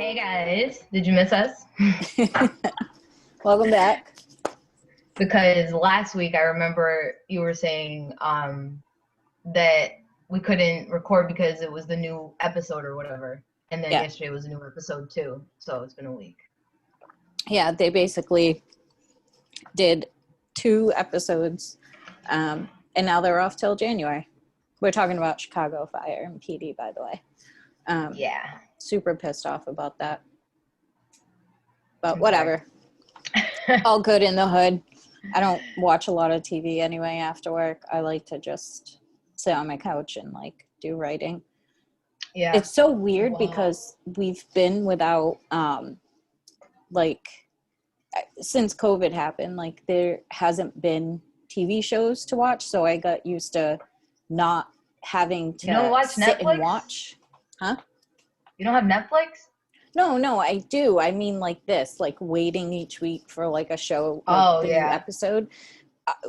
Hey guys, did you miss us? Welcome back. Because last week I remember you were saying that we couldn't record because it was the new episode or whatever. And then Yeah. yesterday was a new episode too. So it's been a week. Yeah, they basically did 2 episodes, and now they're off till January. We're talking about Chicago Fire and PD, by the way. Yeah. Super pissed off about that. But whatever. All good in the hood. I don't watch a lot of TV anyway after work. I like to just sit on my couch and do writing. Yeah. It's so weird because we've been without since COVID happened, there hasn't been TV shows to watch, so I got used to not having to You don't watch sit Netflix? and watch. Huh? You don't have Netflix? No, I do. I mean this, waiting each week for a show, new episode.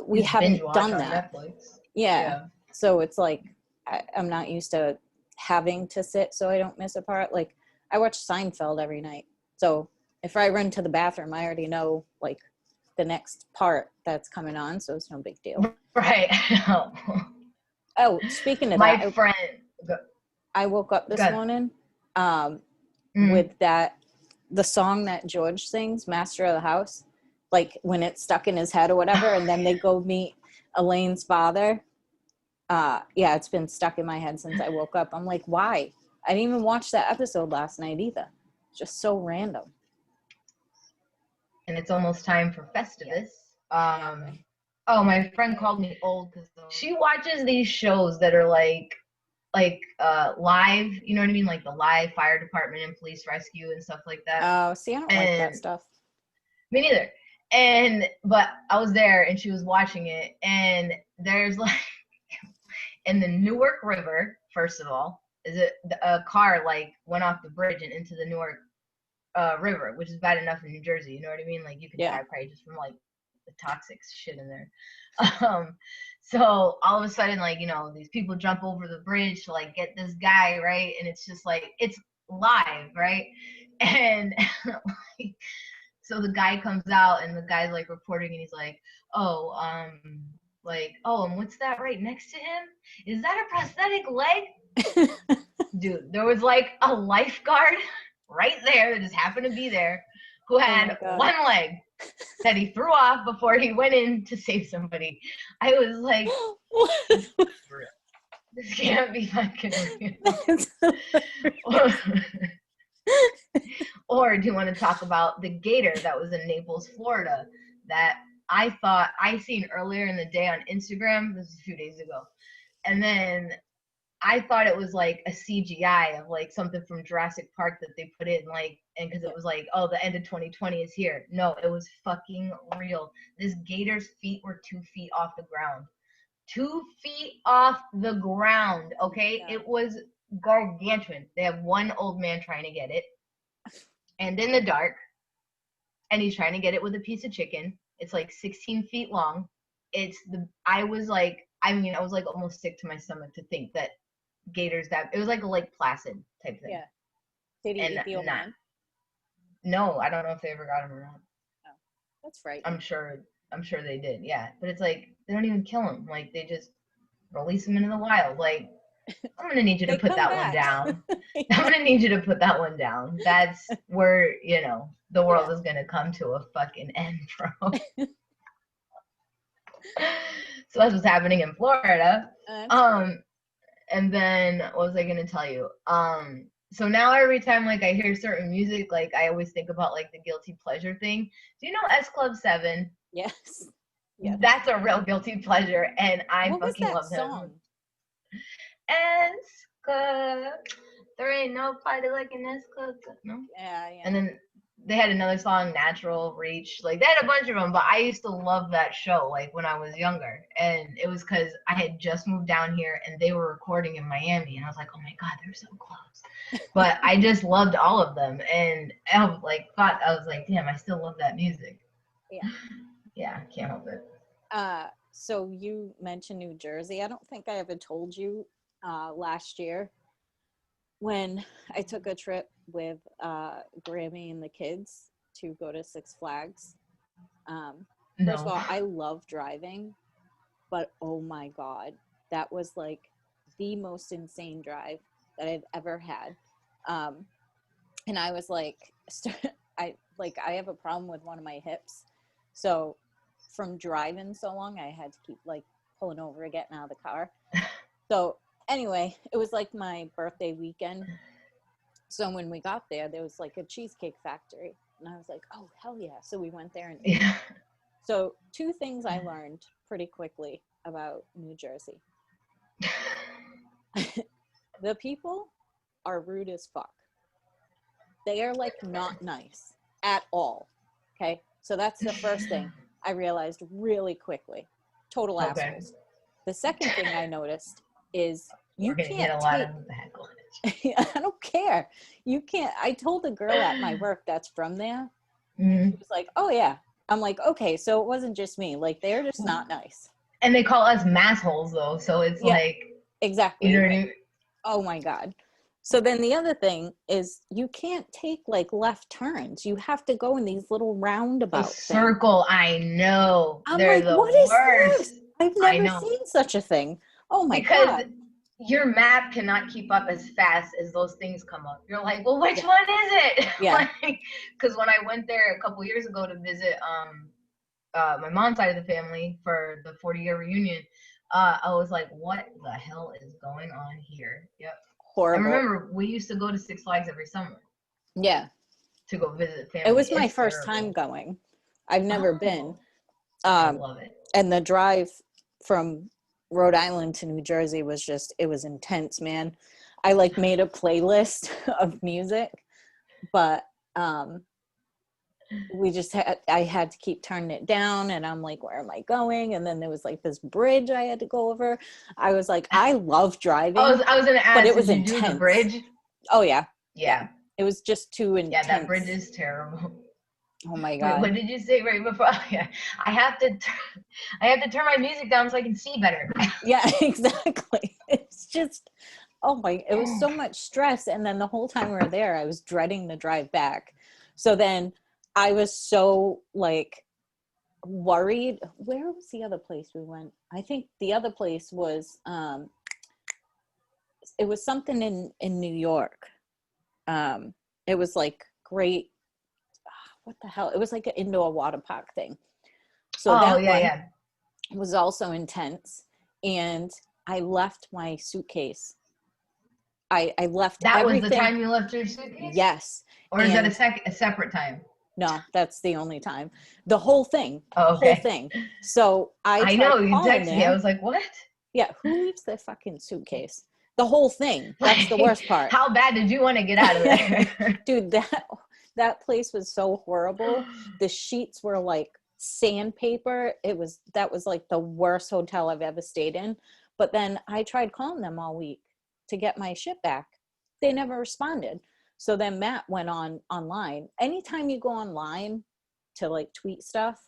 We haven't done that. Netflix. Yeah. So it's I'm not used to having to sit so I don't miss a part. I watch Seinfeld every night. So if I run to the bathroom, I already know the next part that's coming on, so it's no big deal. Right. Oh, speaking of My friend, I woke up this morning with the song that George sings, Master of the House, when it's stuck in his head or whatever, and then they go meet Elaine's father. It's been stuck in my head since I woke up. I'm like, why? I didn't even watch that episode last night either. It's just so random. And it's almost time for Festivus. My friend called me old because she watches these shows that are live, you know what I mean? Like the live fire department and police rescue and stuff like that. Oh, see, I don't like that stuff. Me neither. But I was there and she was watching it, and there's in the Newark River, first of all, a car went off the bridge and into the Newark river, which is bad enough in New Jersey, you know what I mean? You could die probably just from the toxic shit in there. So all of a sudden, these people jump over the bridge to get this guy, right? And it's just it's live, right? And so the guy comes out and the guy's reporting and he's and what's that right next to him? Is that a prosthetic leg? Dude, there was a lifeguard right there that just happened to be there who had one leg that he threw off before he went in to save somebody. I was like, this can't be fucking real. Or do you want to talk about the gator that was in Naples, Florida, that I thought I seen earlier in the day on Instagram? This was a few days ago. And then I thought it was a CGI of something from Jurassic Park that they put in and because it was the end of 2020 is here. No, it was fucking real. This gator's feet were 2 feet off the ground. 2 feet off the ground, okay? Yeah. It was gargantuan. They have one old man trying to get it, and in the dark, and he's trying to get it with a piece of chicken. It's 16 feet long. I was almost sick to my stomach to think that gators that it was a Lake Placid type thing. Yeah. Did he eat the old man? No, I don't know if they ever got him or not. Oh, that's right. I'm sure they did. Yeah, but it's they don't even kill him. They just release him into the wild. I'm gonna need you to put that one down. I'm gonna need you to put that one down. That's where the world is gonna come to a fucking end from. So that's what's happening in Florida. And then what was I gonna tell you? So now every time I hear certain music, I always think about the guilty pleasure thing. Do you know S Club 7? Yes. Yeah. That's a real guilty pleasure, and I what fucking love song? him. S Club, there ain't no party like an S Club. No. Yeah. And then they had another song, Natural Reach. They had a bunch of them, but I used to love that show, when I was younger. And it was because I had just moved down here and they were recording in Miami. And I was like, oh my God, they're so close. But I just loved all of them. And I was like, damn, I still love that music. Yeah. Yeah, can't help it. So you mentioned New Jersey. I don't think I ever told you last year. when I took a trip with Grammy and the kids to go to Six Flags. First of No. all, I love driving, but oh my God, that was like the most insane drive that I've ever had. And I was like, I have a problem with one of my hips. So from driving so long, I had to keep like pulling over and getting out of the car. So anyway, it was like my birthday weekend. So when we got there was like a cheesecake factory. And I was like, oh, hell yeah. So we went there and ate. Yeah. So 2 things I learned pretty quickly about New Jersey. The people are rude as fuck. They are like not nice at all. Okay. So that's the first thing I realized really quickly. Total assholes. The second thing I noticed is you can't get a lot of backlash. I don't care. You can't. I told a girl at my work that's from there. Mm-hmm. She was like, oh yeah. I'm like, okay, so it wasn't just me. Like, they're just not nice. And they call us massholes, though. So it's like. Exactly. You know what I mean? Oh, my God. So then the other thing is you can't take, like, left turns. You have to go in these little roundabout circle, I know. I'm They're like, the what worst. is this? I've never seen such a thing. Oh, my God. Because your map cannot keep up as fast as those things come up. You're like, well, which one is it? Yeah. Because when I went there a couple years ago to visit my mom's side of the family for the 40-year reunion, I was like, what the hell is going on here? Yep. Horrible. I remember we used to go to Six Flags every summer. Yeah. To go visit family. It was my first time going. I've never been. I love it. And the drive from Rhode Island to New Jersey was just, it was intense, man. I like made a playlist of music, but I had to keep turning it down, and I'm like, where am I going? And then there was like this bridge I had to go over. I was like, I love driving. I was gonna ask, but it was did you intense. do the bridge? Oh yeah. Yeah. It was just too intense. Yeah, that bridge is terrible. Oh my God. Wait, what did you say right before? Yeah, I have to turn my music down so I can see better. Yeah, exactly. It's just, it was so much stress. And then the whole time we were there, I was dreading the drive back. So then I was so like worried. Where was the other place we went? I think the other place was, it was something in New York. It was like great. What the hell? It was like an indoor water park thing. So that one was also intense. And I left my suitcase. I left that everything. Was the time you left your suitcase? Yes. Or is that a separate time? No, that's the only time. The whole thing. Oh, okay. The whole thing. So I know, you texted me. I was like, what? Yeah, who leaves their fucking suitcase? The whole thing. That's the worst part. How bad did you want to get out of there? Dude, that place was so horrible. The sheets were like sandpaper. That was like the worst hotel I've ever stayed in. But then I tried calling them all week to get my shit back. They never responded. So then Matt went online. Anytime you go online to like tweet stuff,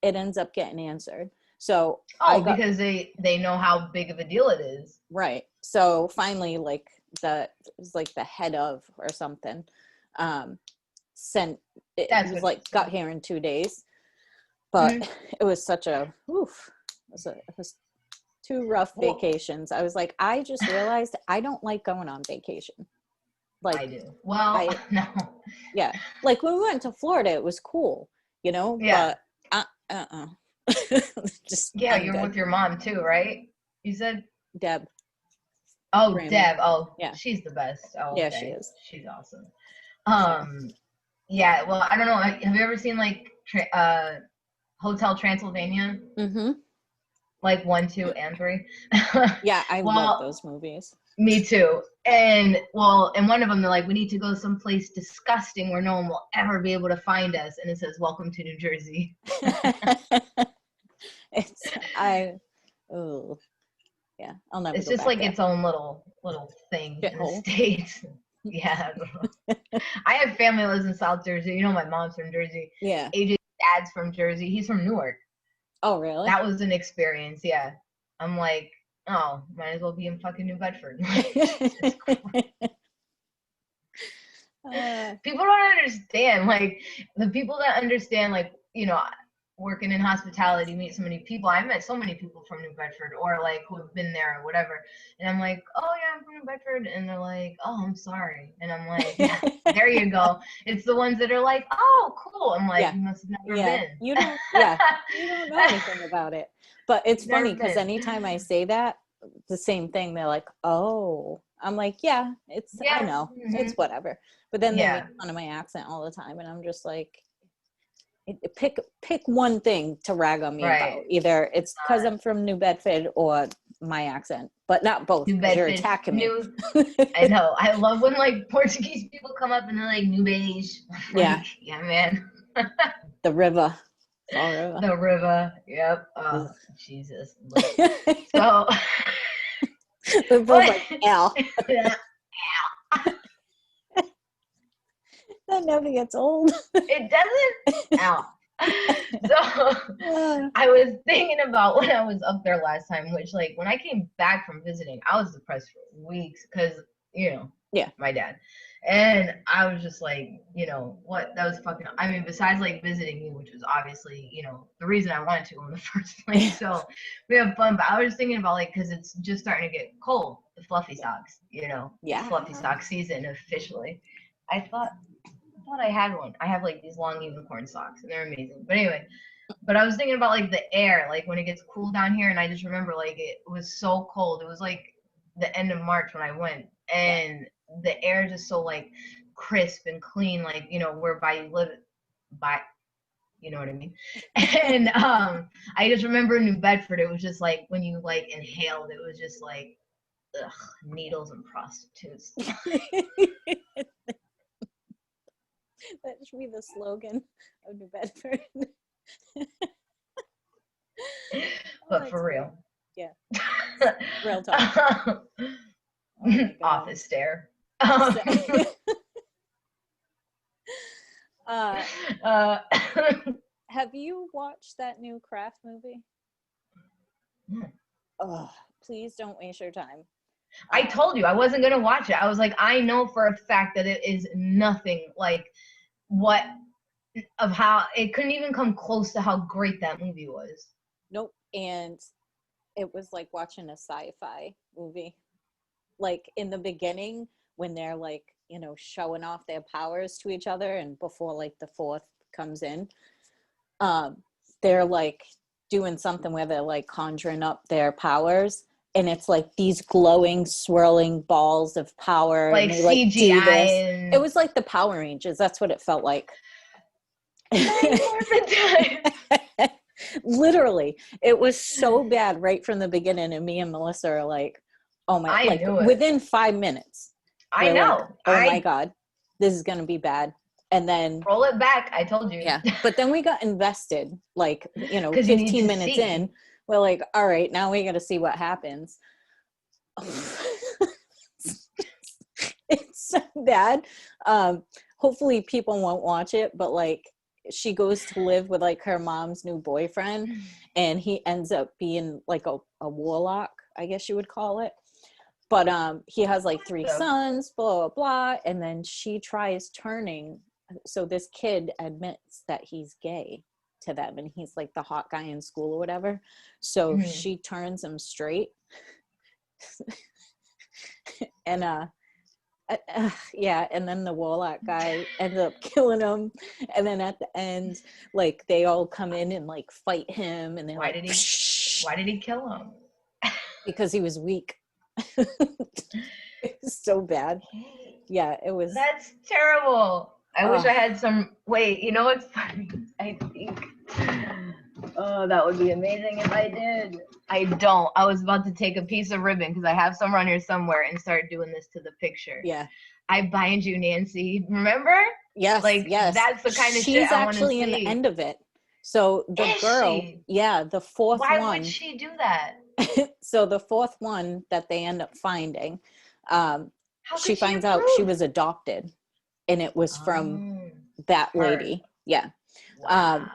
it ends up getting answered. So because they know how big of a deal it is. Right. So finally, like it was like the head of or something sent it. It was like got here in 2 days, but it was such a it was 2 rough vacations. I was like, I just realized I don't like going on vacation. Like I do. Well, no. Yeah. Like when we went to Florida, it was cool, Yeah. But just you're with your mom too, right? You said Deb. Oh, Grammy. Deb. Oh, yeah, she's the best. Oh, yeah, okay. she is. She's awesome. Yeah. Well, I don't know. Have you ever seen like Hotel Transylvania? Mm-hmm. Like 1, 2, and 3. Yeah, I love those movies. Me too. And in one of them, they're like, we need to go someplace disgusting where no one will ever be able to find us. And it says, welcome to New Jersey. Yeah, I'll never. It's just like its own little thing in the States. Yeah. I have family that lives in South Jersey. My mom's from Jersey. Yeah. AJ's dad's from Jersey. He's from Newark. Oh, really? That was an experience. Yeah. I'm like, oh, might as well be in fucking New Bedford. People don't understand. Like the people that understand, like, working in hospitality, meet so many people. I met so many people from New Bedford, or like who have been there or whatever. And I'm like, oh yeah, I'm from New Bedford. And they're like, oh, I'm sorry. And I'm like, yeah, there you go. It's the ones that are like, oh, cool. I'm like, you must have never been. You don't know anything about it. But it's funny because anytime I say that, the same thing, they're like, oh. I'm like, I know. It's whatever. But then they make fun of my accent all the time, and I'm just like, pick one thing to rag on me about. Either it's because I'm from New Bedford or my accent, but not both. You're attacking me. I know. I love when like Portuguese people come up and they're like New Beige. Like, yeah, man. The river. Fall River. The river. Yep. Oh, Jesus. So we're both like Al. That never gets old. It doesn't? Ow. So I was thinking about when I was up there last time, which like when I came back from visiting, I was depressed for weeks because, my dad. And I was just like, what? That was fucking, I mean, besides like visiting you, which was obviously, the reason I wanted to go in the first place. So we have fun. But I was thinking about like, because it's just starting to get cold, the fluffy socks, fluffy sock season officially. I thought I had one. I have like these long unicorn socks and they're amazing. But anyway, I was thinking about like the air, like when it gets cool down here, and I just remember like it was so cold. It was like the end of March when I went, and the air just so like crisp and clean, like whereby you live by, you know what I mean? And I just remember in New Bedford, it was just like when you like inhaled, it was just like needles and prostitutes. That should be the slogan of New Bedford. But for real. Yeah. Real talk. Office stare. Have you watched that new Craft movie? Oh, please don't waste your time. I told you I wasn't going to watch it. I was like, I know for a fact that it is nothing like how it couldn't even come close to how great that movie was. Nope. And it was like watching a sci-fi movie. Like in the beginning when they're like, showing off their powers to each other, and before like the fourth comes in, they're like doing something where they're like conjuring up their powers. And it's like these glowing, swirling balls of power. Like, and they, like CGI. Do this. It was like the Power Rangers. That's what it felt like. Literally. It was so bad right from the beginning. And me and Melissa are like, oh my, like within 5 minutes. I know. Like, oh my God, this is going to be bad. And then roll it back. I told you. Yeah. But then we got invested, like, 15 minutes in. We're like, all right, now we got to see what happens. It's so bad. Hopefully people won't watch it, but like she goes to live with like her mom's new boyfriend, and he ends up being like a warlock, I guess you would call it. But he has like 3 sons, blah, blah, blah. And then she tries turning. So this kid admits that he's gay to them, and he's like the hot guy in school or whatever. So she turns him straight. And and then the warlock guy ends up killing him. And then at the end, like they all come in and like fight him, and why did he kill him? Because he was weak. It was so bad. Yeah, it was. That's terrible. I wish I had some. Wait, you know what's funny? I think. Oh, that would be amazing if I did. I don't. I was about to take a piece of ribbon because I have some around here somewhere and start doing this to the picture. Yeah. I bind you, Nancy. Remember? Yes. Like, yes. That's the kind of shit I want to see. She's actually in the end of it. So the girl, the fourth one. Why would she do that? So the fourth one that they end up finding, she finds out she was adopted, and it was from that lady. Yeah. Wow.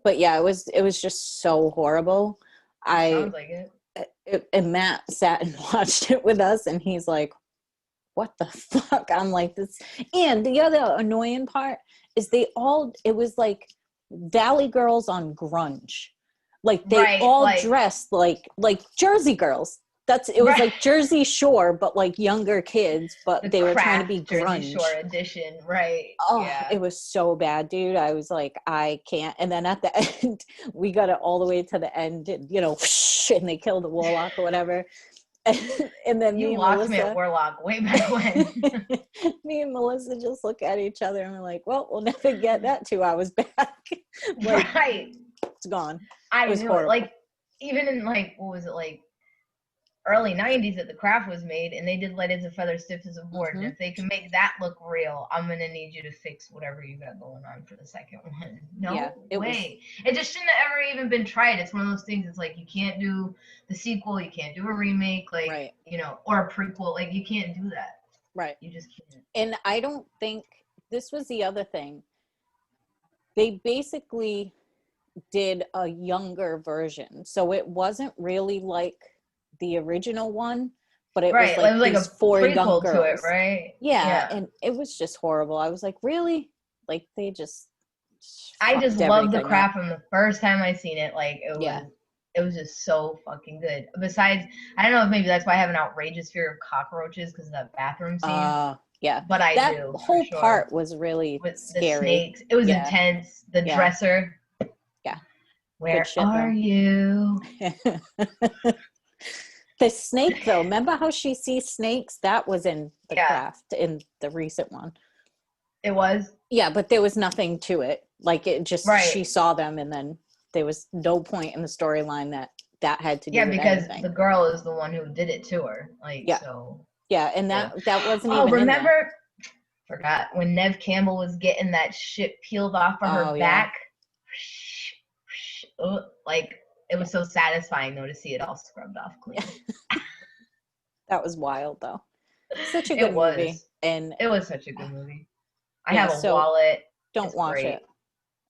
But yeah, it was just so horrible. Sounds like it. And Matt sat and watched it with us, and he's like, what the fuck? I'm like, this. And the other annoying part is it was like Valley Girls on grunge. Like they all like, dressed like Jersey girls. It was like Jersey Shore, but like younger kids, but they were trying to be grunge. Jersey Shore edition, right? Oh, yeah. It was so bad, dude. I was like, I can't. And then at the end, we got it all the way to the end, and, you know, and they killed the warlock or whatever. And then you lost me at Warlock way back when. Me and Melissa just look at each other and we're like, well, we'll never get that 2 hours back. Like, right. It's gone. It was horrible. Like, even in like, what was it, like early 90s that the craft was made, and they did Light as a Feather, Stiff as a Board. And if they can make that look real, I'm going to need you to fix whatever you got going on for the second one. No way. It just shouldn't have ever even been tried. It's one of those things, it's like, you can't do the sequel, you can't do a remake, like, you know, or a prequel. Like, you can't do that. Right. You just can't. And I don't think, this was the other thing. They basically did a younger version. So it wasn't really like the original one, but it was like these 4 young girls to it, right? Yeah, and it was just horrible. I was like, really? Like, they just I just loved the crap from the first time I seen it. Like, it was just so fucking good. Besides, I don't know if maybe that's why I have an outrageous fear of cockroaches, because of that bathroom scene. Yeah, but that whole part was really scary. The snakes, it was intense. The dresser. Yeah. Where are you? The snake, though, remember how she sees snakes? That was in the craft, in the recent one. It was? Yeah, but there was nothing to it. Like, it just, she saw them, and then there was no point in the storyline that had to do with anything. Because the girl is the one who did it to her. Like, so. Yeah, and that wasn't even Oh, remember? Forgot. When Neve Campbell was getting that shit peeled off of her back? Like, it was so satisfying, though, to see it all scrubbed off clean. That was wild, though. Such a good movie. And it was such a good movie. I have a wallet. Don't watch it.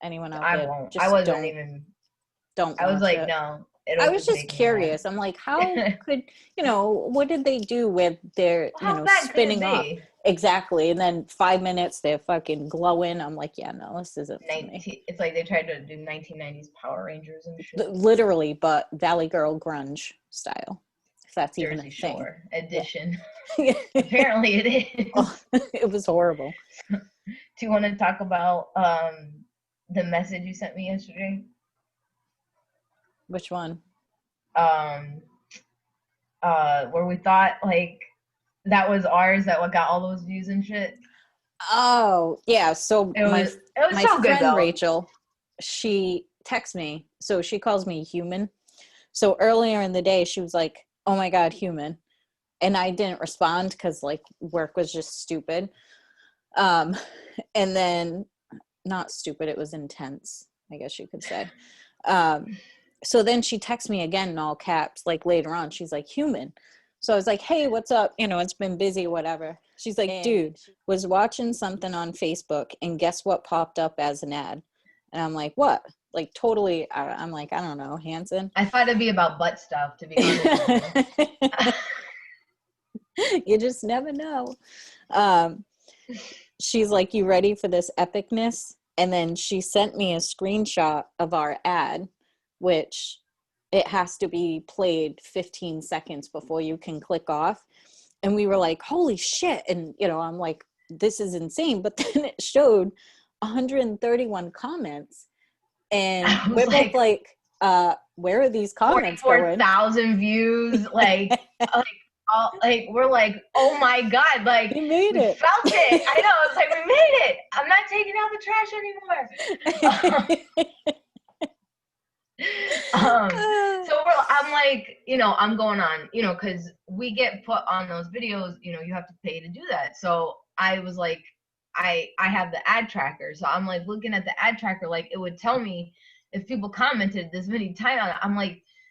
Anyone out there? I won't. Just I wasn't even. Don't. I was like, it. No. I was just curious. I'm like, how could, you know, what did they do with their, spinning up? Exactly. And then 5 minutes, they're fucking glowing. I'm like, yeah, no, this isn't for me. It's like they tried to do 1990s Power Rangers and shit. Literally, but Valley Girl grunge style. If that's Jersey even a thing. Shore edition. Yeah. Apparently it is. Oh, it was horrible. Do you want to talk about the message you sent me yesterday? Which one? Where we thought like that was ours, that what got all those views and shit. Oh yeah, so my so friend good, Rachel, she texts me. So she calls me human. So earlier in the day, she was like, "Oh my god, human," and I didn't respond because like work was just stupid. And then not stupid, it was intense, I guess you could say. So then she texts me again in all caps, like later on. She's like, human. So I was like, hey, what's up? You know, it's been busy, whatever. She's like, dude, was watching something on Facebook, and guess what popped up as an ad? And I'm like, what? Like, totally, I'm like, I don't know, Hanson. I thought it'd be about butt stuff, to be honest. You just never know. She's like, you ready for this epicness? And then she sent me a screenshot of our ad, which it has to be played 15 seconds before you can click off. And we were like, holy shit. And, you know, I'm like, this is insane. But then it showed 131 comments. And we're both like, where are these comments going? 44,000 views. Like we're like, oh my God, like we made it. Felt it. I know. It's like, we made it. I'm not taking out the trash anymore. So I'm like, you know, I'm going on, you know, because we get put on those videos, you know, you have to pay to do that. So I was like, I have the ad tracker. So I'm like looking at the ad tracker, like it would tell me if people commented this many times on it.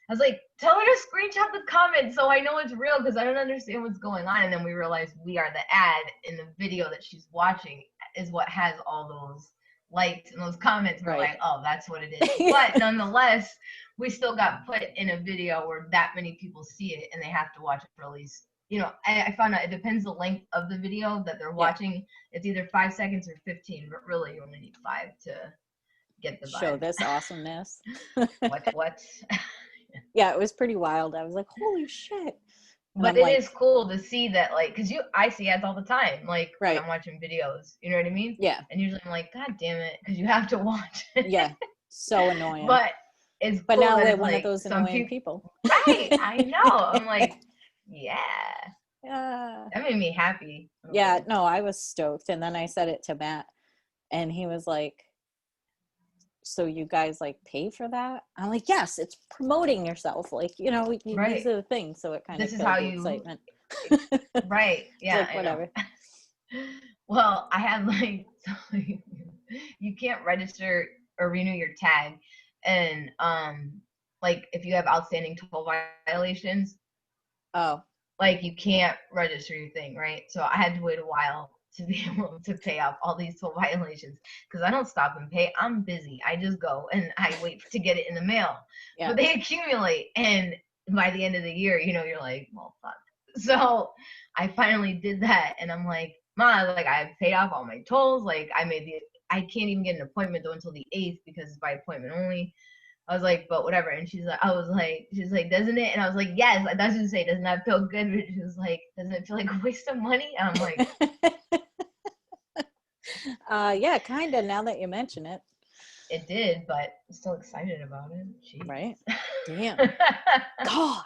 I was like, tell her to screenshot the comments so I know it's real, because I don't understand what's going on. And then we realized we are the ad in the video that she's watching is what has all those likes and those comments. We're like, oh, that's what it is. But nonetheless, we still got put in a video where that many people see it, and they have to watch it for at least, you know, I found out it depends the length of the video that they're watching. It's either 5 seconds or 15, but really you only need 5 to get the show vibe. this awesomeness. What? Yeah, it was pretty wild. I was like, holy shit. And But I'm it like, is cool to see that, like, because I see ads all the time, like, when right. I'm watching videos, you know what I mean? Yeah. And usually I'm like, God damn it, because you have to watch it. Yeah. So annoying. But it's but cool now that we're it's one of like those some annoying people. people. Right. I know. I'm like, yeah. Yeah. That made me happy. Yeah. No, I was stoked. And then I said it to Matt, and he was like, so you guys like pay for that? I'm like, yes, it's promoting yourself. Like, you know, Right. These are the things. So it kind This of is killed how the you excitement. right. Yeah. Like, I whatever. know. Well, I had like, so you can't register or renew your tag, and like if you have outstanding toll violations, Oh, like you can't register your thing, right? So I had to wait a while to be able to pay off all these toll violations because I don't stop and pay. I'm busy. I just go and I wait to get it in the mail. yeah. But they accumulate, and by the end of the year, you know, you're like, well, fuck. So I finally did that, and I'm like, Ma, like I paid off all my tolls. Like I can't even get an appointment though until the 8th because it's by appointment only. I was like, but whatever. And she's like, doesn't it? And I was like, yes. That's what you say. Doesn't that feel good? But she was like, doesn't it feel like a waste of money? And I'm like, yeah, kind of. Now that you mention it, it did, but I'm still excited about it. Jeez. Right? Damn. God.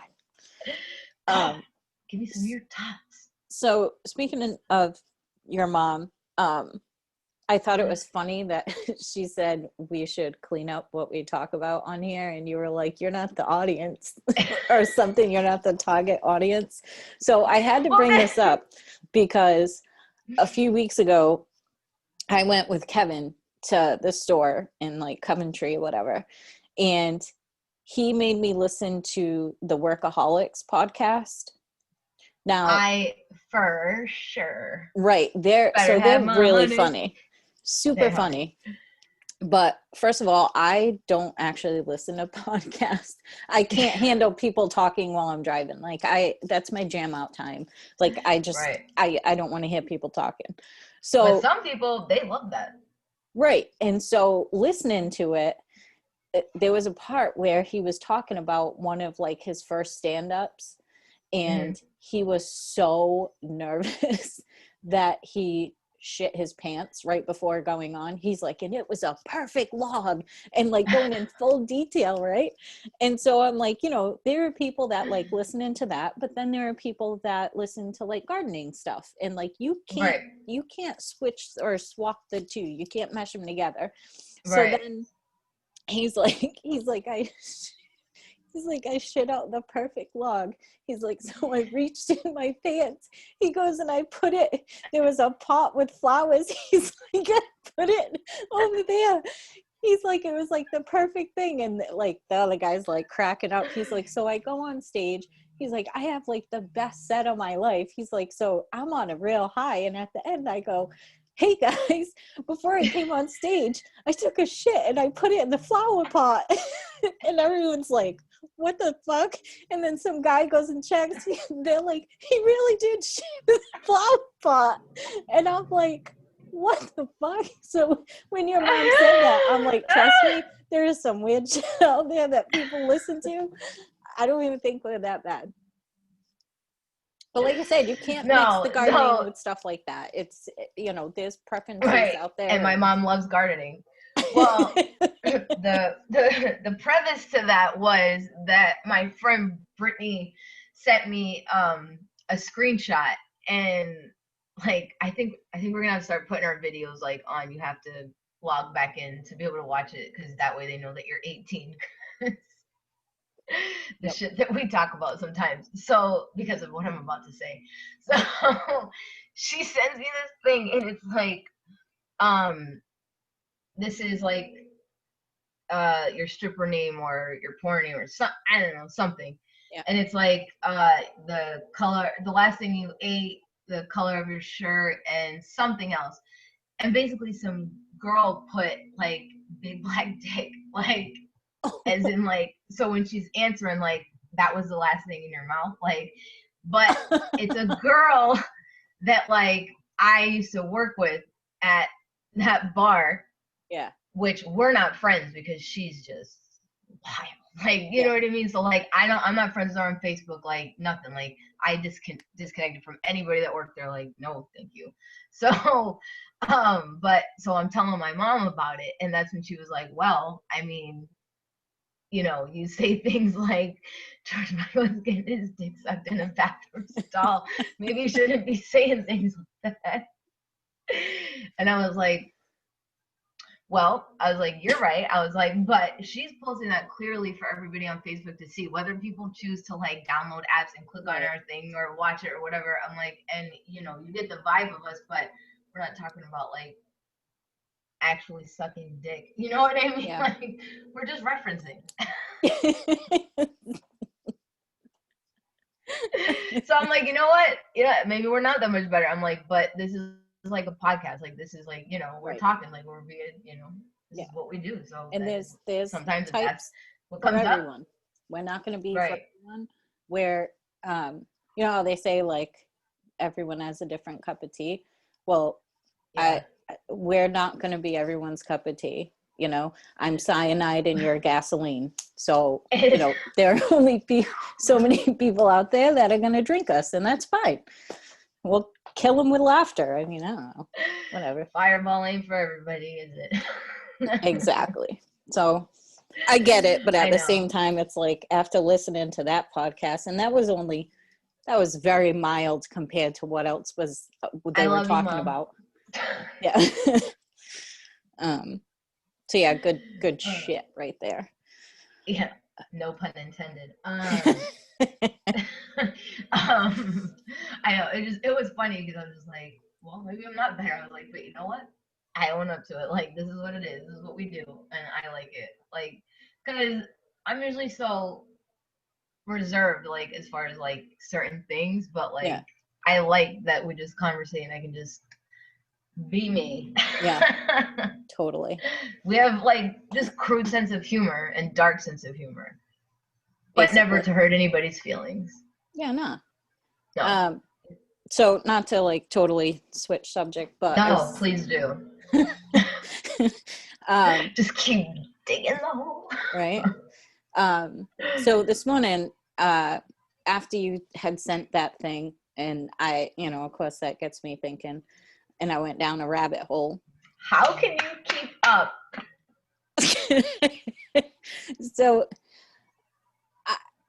Give me some of your thoughts. So speaking of your mom, I thought it was funny that she said we should clean up what we talk about on here, and you were like, you're not the audience or something. You're not the target audience. So I had to bring this up because a few weeks ago, I went with Kevin to the store in like Coventry or whatever, and he made me listen to the Workaholics podcast. Now, for sure. Right. They're really funny. Super funny. But first of all, I don't actually listen to podcasts. I can't handle people talking while I'm driving. Like that's my jam out time. Like I just, I don't want to hear people talking. So but some people, they love that. Right. And so listening to it, there was a part where he was talking about one of like his first stand-ups, and he was so nervous that he shit his pants right before going on. He's like, and it was a perfect log, and like going in full detail, right? And so I'm like, you know, there are people that like listening to that, but then there are people that listen to like gardening stuff, and like you can't switch or swap the two. You can't mesh them together. So then he's like I shit out the perfect log. He's like, so I reached in my pants. He goes, and I put it, there was a pot with flowers. He's like, I put it over there. He's like, it was like the perfect thing. And like the other guy's like cracking up. He's like, so I go on stage. He's like, I have like the best set of my life. He's like, so I'm on a real high. And at the end I go, hey guys, before I came on stage, I took a shit and I put it in the flower pot. And everyone's like, what the fuck? And then some guy goes and checks, and they're like, he really did shit in the flower pot. And I'm like, what the fuck? So when your mom said that, I'm like, trust me, there is some weird shit out there that people listen to. I don't even think we're that bad. But like I said, you can't mix the gardening with stuff like that. It's, you know, there's preferences out there. And my mom loves gardening. Well, the preface to that was that my friend Brittany sent me a screenshot, and like I think we're gonna have to start putting our videos like on. You have to log back in to be able to watch it, because that way they know that you're 18. The shit that we talk about sometimes. So because of what I'm about to say. So she sends me this thing, and it's like, this is like your stripper name or your porn name or some, I don't know, something. Yeah. And it's like the color, the last thing you ate, the color of your shirt, and something else. And basically some girl put like big black dick, like as in like, so when she's answering, like that was the last thing in your mouth, like but it's a girl that like I used to work with at that bar. Yeah. Which we're not friends because she's just wild. Like, you Yeah. know what I mean? So like I'm not friends with her on Facebook, like nothing. Like I disconnected from anybody that worked there, like, no, thank you. So but so I'm telling my mom about it, and that's when she was like, well, I mean, you know, you say things like George Michael's getting his dick sucked in a bathroom stall. Maybe you shouldn't be saying things like that. And I was like, well, I was like, you're right. I was like, but she's posting that clearly for everybody on Facebook to see, whether people choose to like download apps and click on our thing or watch it or whatever. I'm like, and you know, you get the vibe of us, but we're not talking about like actually sucking dick. You know what I mean? Yeah. Like, we're just referencing. So I'm like, you know what? Yeah, maybe we're not that much better. I'm like, but this is like a podcast. Like, this is like, you know, we're talking, like we're being, you know, this is what we do. So and there's sometimes that's types what for comes everyone. up. We're not going to be for everyone. Where you know how they say like everyone has a different cup of tea. Well, we're not going to be everyone's cup of tea. You know, I'm cyanide and you're gasoline. So, you know, there are only so many people out there that are going to drink us, and that's fine. We'll kill them with laughter. I mean, I don't know, whatever. Fireball ain't for everybody, is it? Exactly. So I get it, but at the same time, it's like after listening to that podcast, and that was very mild compared to what else was they were talking about. Yeah. So yeah, good shit right there. Yeah, no pun intended. I know it was funny because I was just like, well, maybe I'm not there. I was like, but you know what? I own up to it. Like, this is what it is. This is what we do, and I like it. Like, because I'm usually so reserved, like as far as like certain things, but like I like that we just conversate and I can just be me. Yeah, totally. We have like this crude sense of humor and dark sense of humor, but Basically. never to hurt anybody's feelings. Yeah, no. So not to like totally switch subject, but no, please do. Just keep digging the hole. Right. So this morning, after you had sent that thing, and I, you know, of course that gets me thinking, and I went down a rabbit hole. How can you keep up? So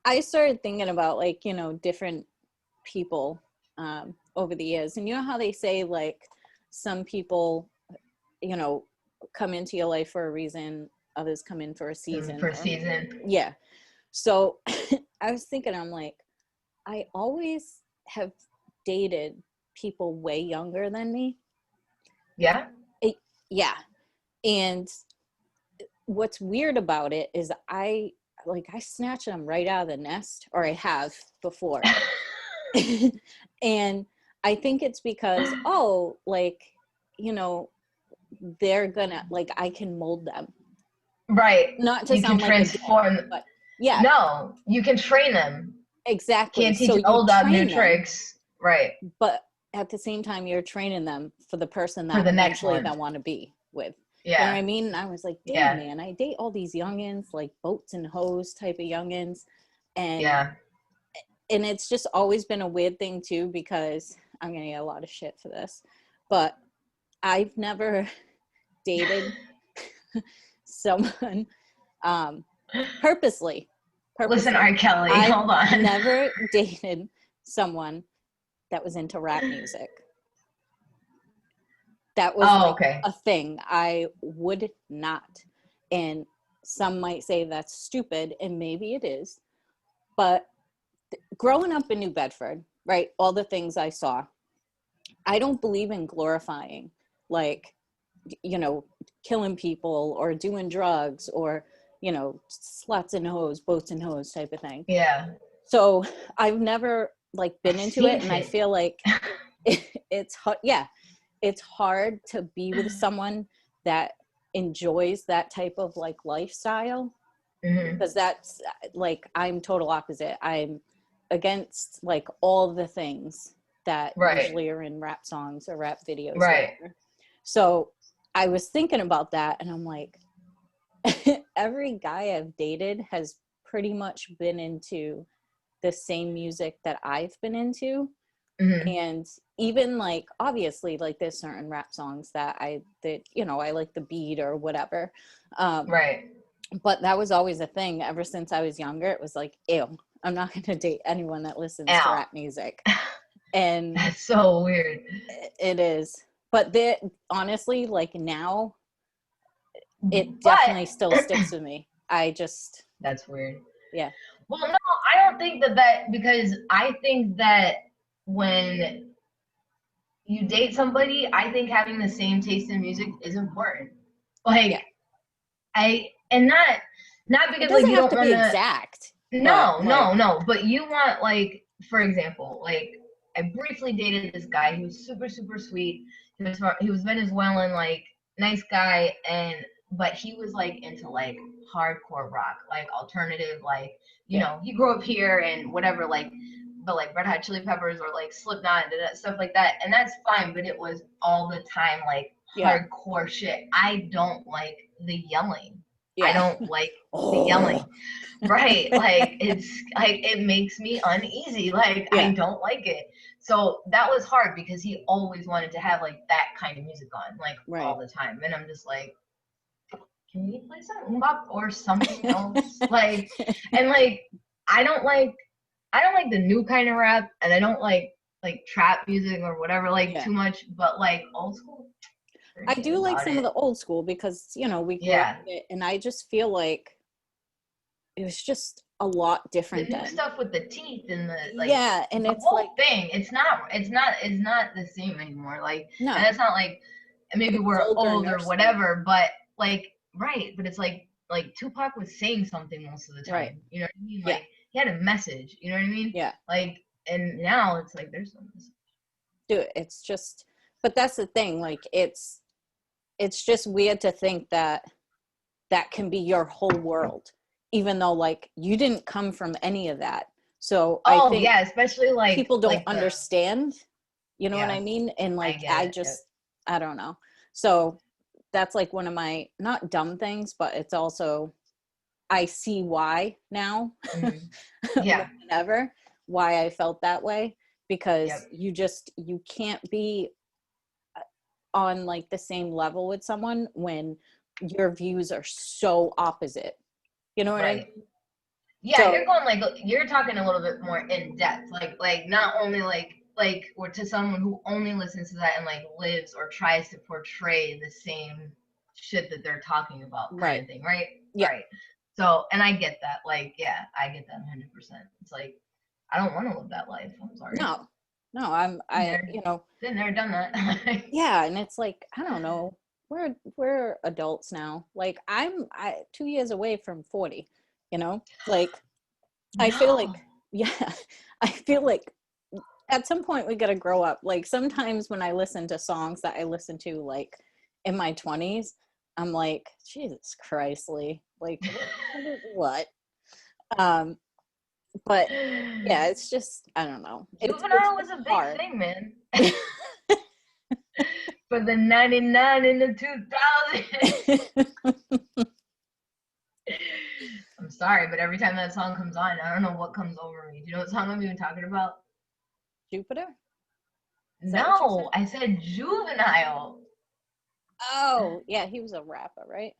I started thinking about like, you know, different people over the years, and you know how they say like some people, you know, come into your life for a reason, others come in for a season. Yeah. So I was thinking, I'm like, I always have dated people way younger than me. Yeah. Yeah. And what's weird about it is I snatch them right out of the nest, or I have before. And I think it's because, like, you know, they're gonna, like, I can mold them. Right. Not to you sound can like transform a dick, but yeah. No, you can train them. Exactly. Can't teach old dog new tricks. Right. But at the same time, you're training them for the person that for the next eventually one they want to be with. Yeah. You know what I mean? And I was like, damn, man, I date all these youngins, like boats and hoes type of youngins. And and it's just always been a weird thing too, because I'm going to get a lot of shit for this, but I've never dated someone purposely. Listen, R. Kelly, hold on. I've never dated someone that was into rap music. That was a thing. I would not. And some might say that's stupid, and maybe it is. But growing up in New Bedford, right, all the things I saw, I don't believe in glorifying, like, you know, killing people or doing drugs or, you know, sluts and hoes, boats and hoes type of thing. Yeah. So I've never, like, been into it, and I feel like it's hard. Yeah. It's hard to be with someone that enjoys that type of like lifestyle, because that's like, I'm total opposite. I'm against like all the things that Right. usually are in rap songs or rap videos. Right. Whatever. So I was thinking about that, and I'm like, every guy I've dated has pretty much been into the same music that I've been into. Mm-hmm. And even like, obviously, like there's certain rap songs that I like the beat or whatever. Right. But that was always a thing ever since I was younger. It was like, ew, I'm not going to date anyone that listens to rap music. And that's so weird. It is. But honestly, like now, it definitely still sticks with me. That's weird. Yeah. Well, no, I don't think that because I think that when you date somebody, I think having the same taste in music is important. Like, yeah. and not because it doesn't like you have don't to be want to exact. No, but you want, like, for example, like I briefly dated this guy who was super, super sweet. He was Venezuelan, like nice guy, but he was like into like hardcore rock, like alternative, like you know, he grew up here and whatever, like, but like Red Hot Chili Peppers or like Slipknot and stuff like that, and that's fine. But it was all the time like hardcore shit. I don't like the yelling. I don't like the yelling. Right. Like it's like it makes me uneasy. Like I don't like it. So that was hard because he always wanted to have like that kind of music on, like all the time. And I'm just like, can we play some MMMBop or something else? Like, and like I don't like the new kind of rap, and I don't like trap music or whatever too much, but like old school. I do like some of the old school because, you know, we grew up with it, and I just feel like it was just a lot different. The new stuff with the teeth and the and the it's whole like thing. It's not the same anymore. Like, no, and it's not like maybe we're old or whatever, but like but it's like Tupac was saying something most of the time. You know what I mean? Like he had a message. You know what I mean? Yeah. Like, and now it's like there's no message. Dude, it's just, but that's the thing. Like, it's just weird to think that can be your whole world, even though like you didn't come from any of that. So I think especially like people don't like understand, you know what I mean? And like I don't know. So that's like one of my not dumb things, but it's also I see why now. Whenever why I felt that way, because you can't be on like the same level with someone when your views are so opposite. You know what I mean? Yeah, so, you're going like you're talking a little bit more in depth, like not only like or to someone who only listens to that and like lives or tries to portray the same shit that they're talking about, kind of thing, right? Yeah. Right. So, and I get that, like, I get that 100%. It's like I don't want to live that life. I'm sorry. No, you know, been there, done that. Yeah, and it's like I don't know. We're adults now. Like I'm 2 years away from 40. You know, like I feel like I feel like at some point we gotta grow up. Like sometimes when I listen to songs that I listen to like in my 20s, I'm like, Jesus Christ, Lee. Like what? But yeah, it's just I don't know. Juvenile was a big thing, man. For the 99 in the 2000s. I'm sorry, but every time that song comes on, I don't know what comes over me. Do you know what song I'm even talking about? Jupiter? No, I said Juvenile. Oh, yeah, he was a rapper, right?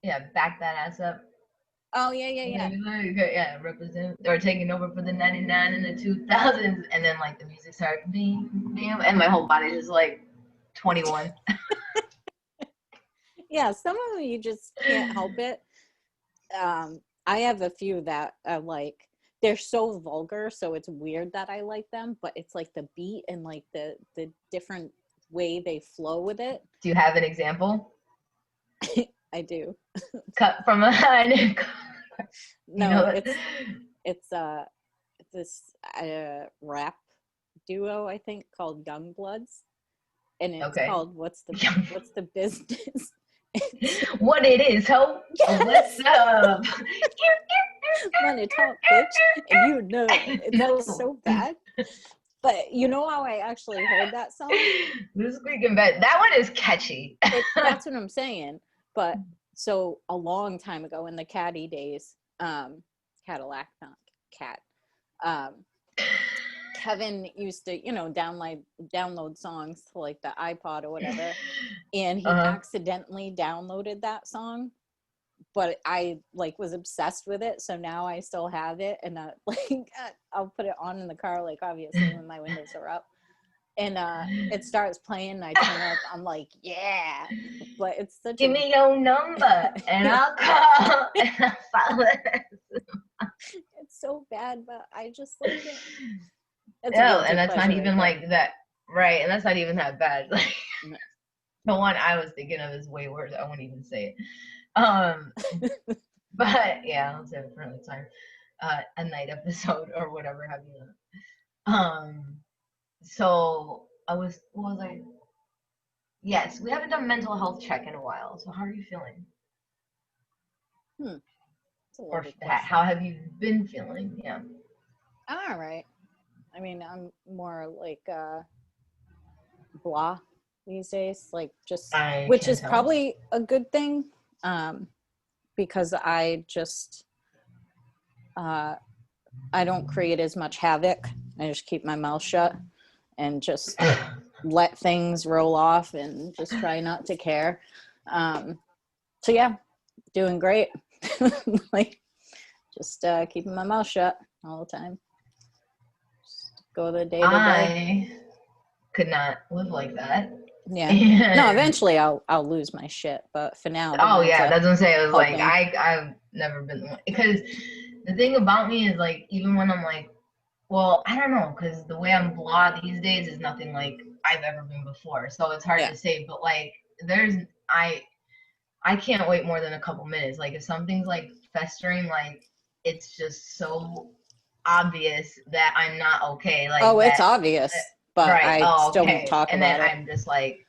Yeah, back that ass up. Oh, yeah. Yeah, represent or taking over for the 99 and the 2000s, and then like the music started being, and my whole body just like 21. Yeah, some of them you just can't help it. I have a few that are like they're so vulgar, so it's weird that I like them, but it's like the beat and like the different way they flow with it. Do you have an example? I do. Cut from a high. No, it's this rap duo I think called Youngbloods, and it's called What's the Business? What it is, ho? What's up? Money talk, bitch. And you know, it's No. like so bad. But you know how I actually heard that song? This squeaking bed. That one is catchy. That's what I'm saying. But so a long time ago in the Caddy days, Cadillac, not cat, Kevin used to, download songs to like the iPod or whatever. And he accidentally downloaded that song. But I like was obsessed with it, so now I still have it, and I'll put it on in the car, like obviously when my windows are up, and it starts playing. And I turn up. I'm like, yeah, but it's such. Give me your number, and I'll call, and I'll follow it. It's so bad, but I just like it. No, and that's not even like that, right? And that's not even that bad. Like the one I was thinking of is way worse. I won't even say it. But yeah, I'll save it for another time. A night episode or whatever have you. So what was I? Yes, we haven't done mental health check in a while. So how are you feeling? Or how have you been feeling? Yeah. All right. I mean, I'm more like blah these days, like just, which is probably a good thing. Because I just, I don't create as much havoc. I just keep my mouth shut and just let things roll off and just try not to care. So yeah, doing great. Like just keeping my mouth shut all the time. Just go the day to day. I could not live like that. Yeah. And no, eventually I'll lose my shit, but for now. Oh yeah, that's what I'm saying. It was like I've never been the one, because the thing about me is like, even when I'm like, well, I don't know, because the way I'm blah these days is nothing like I've ever been before, so it's hard to say. But like, I can't wait more than a couple minutes. Like if something's like festering, like it's just so obvious that I'm not okay. Like it's obvious. But right. I still won't talk and about then it. I'm just like,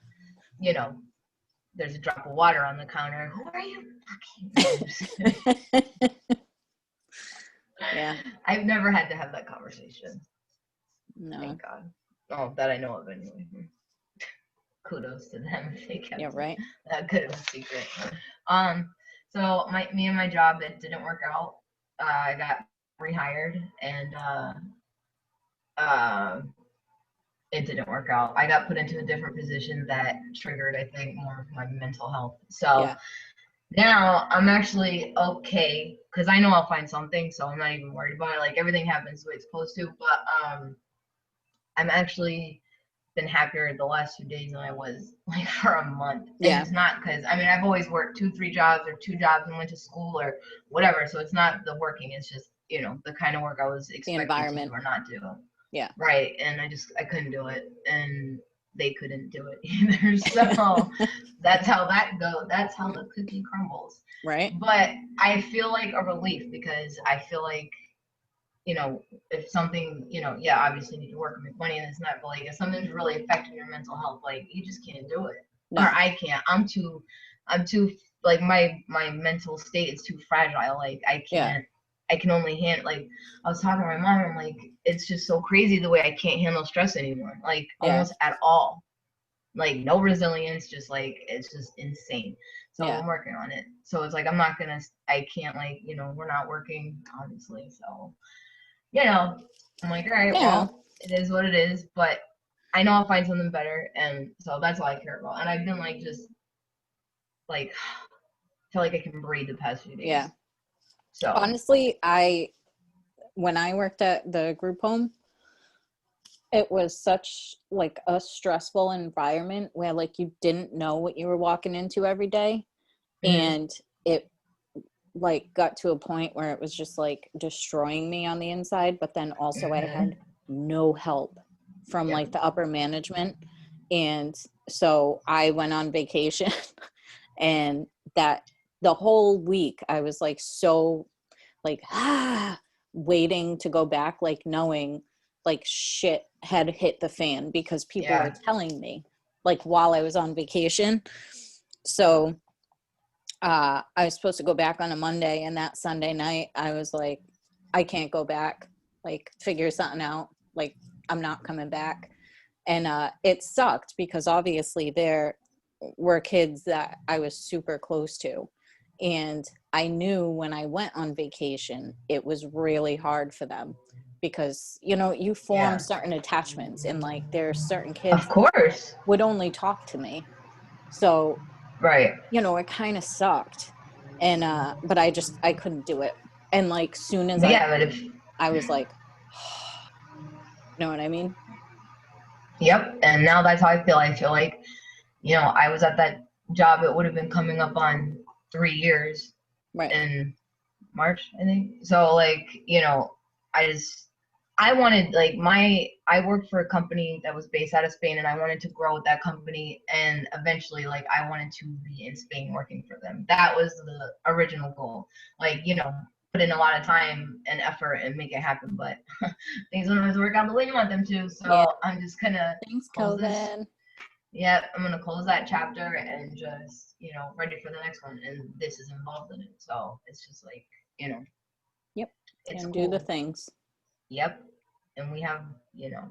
there's a drop of water on the counter. Who are you fucking? Yeah. I've never had to have that conversation. No. Thank God. Oh, that I know of anyway. Kudos to them if they kept right. That good of a secret. So me and my job, it didn't work out. I got rehired, and it didn't work out. I got put into a different position that triggered, I think, more of my mental health. So now I'm actually okay, because I know I'll find something, so I'm not even worried about it. Like everything happens the way it's supposed to. But I'm actually been happier the last 2 days than I was like for a month. And it's not because, I mean, I've always worked 2-3 jobs or 2 jobs and went to school or whatever. So it's not the working, it's just, the kind of work I was expected to do or not do. Yeah. Right. And I couldn't do it, and they couldn't do it either. So that's how that goes. That's how the cookie crumbles. Right. But I feel like a relief, because I feel like, if something, obviously you need to work and make money and this and that, but like if something's really affecting your mental health, like you just can't do it. No. Or I can't. I'm too like my mental state is too fragile. Like I can't. I can only handle, like I was talking to my mom, I'm like, it's just so crazy the way I can't handle stress anymore. Like almost at all. Like no resilience, just like it's just insane. So I'm working on it. So it's like I can't, like, we're not working obviously, so I'm like, all right, well, it is what it is, but I know I'll find something better, and so that's all I care about. And I've been like, just like, feel like I can breathe the past few days. Yeah. So honestly, when I worked at the group home, it was such like a stressful environment where like you didn't know what you were walking into every day. Mm-hmm. And it like got to a point where it was just like destroying me on the inside, but then also I had no help from like the upper management. And so I went on vacation and the whole week I was like, so like, waiting to go back, like knowing like shit had hit the fan because people were telling me like while I was on vacation. So I was supposed to go back on a Monday, and that Sunday night I was like, I can't go back. Like, figure something out. Like, I'm not coming back. And it sucked because obviously there were kids that I was super close to. And I knew when I went on vacation, it was really hard for them because, you know, you form certain attachments, and like there are certain kids of course that would only talk to me. So, right you know, it kind of sucked. And, but I couldn't do it. And like, soon as yeah but if I was like, you know what I mean? yep, and now that's how I feel like, you know, I was at that job, it would have been coming up on 3 years Right. in March, I think. So like, you know, I wanted like I worked for a company that was based out of Spain, and I wanted to grow with that company, and eventually like I wanted to be in Spain working for them. That was the original goal. Like, you know, put in a lot of time and effort and make it happen, but things don't always work out the way you want them to. Yeah. So I'm just gonna Thanks, close this. COVID. Yeah, I'm gonna close that chapter and just, you know, ready for the next one. And this is involved in it. So it's just like, you know, Yep. it's And cool. do the things. Yep. And we have, you know,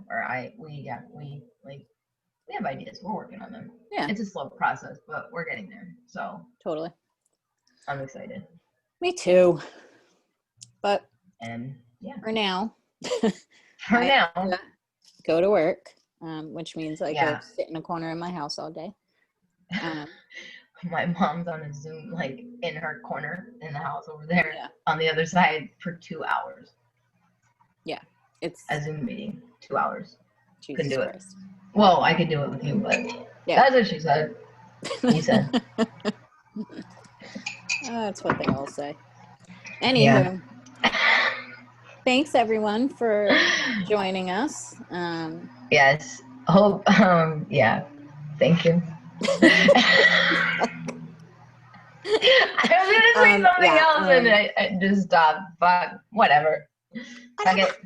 we have ideas. We're working on them. Yeah. It's a slow process, but we're getting there. So totally. I'm excited. Me too. But And yeah. for now, For now. Go to work, which means I go Yeah. sit in a corner in my house all day. My mom's on a Zoom, like in her corner in the house over there on the other side for 2 hours. Yeah. It's a Zoom meeting, 2 hours. Jesus Couldn't do it. Christ. Well, I could do it with you, but that's what she said. You said. That's what they all say. Anywho, thanks everyone for joining us. Yes. Hope. Yeah. Thank you. I was gonna say something else, and I just stopped. But whatever. Fuck it.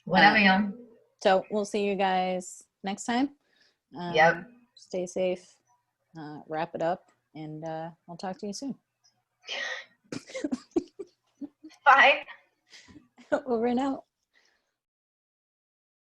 Whatever, young. So we'll see you guys next time. Yep. Stay safe. Wrap it up, and I'll talk to you soon. Bye. Over and out.